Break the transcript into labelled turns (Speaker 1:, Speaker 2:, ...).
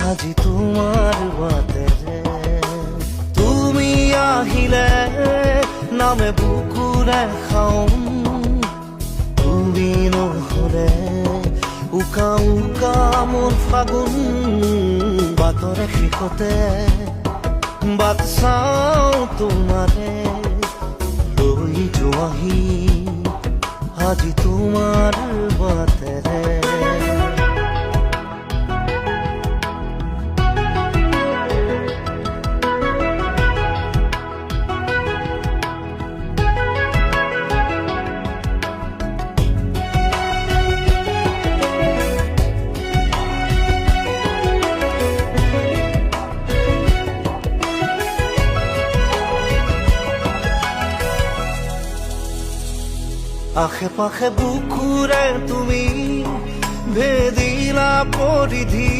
Speaker 1: আজি তোমাৰ বাটেৰে তুমি আহিলে নামে বুকুৰে খাওঁ তুমি নহলে উকা উকা মোৰ ফাগুন বাটৰে শেষতে বাট চাওঁ তোমাৰে লৈ যোৱাহি আজি তোমাৰ বাটেৰে আশে পাশে বুকুৰে তুমি ভেদিলা পৰিধি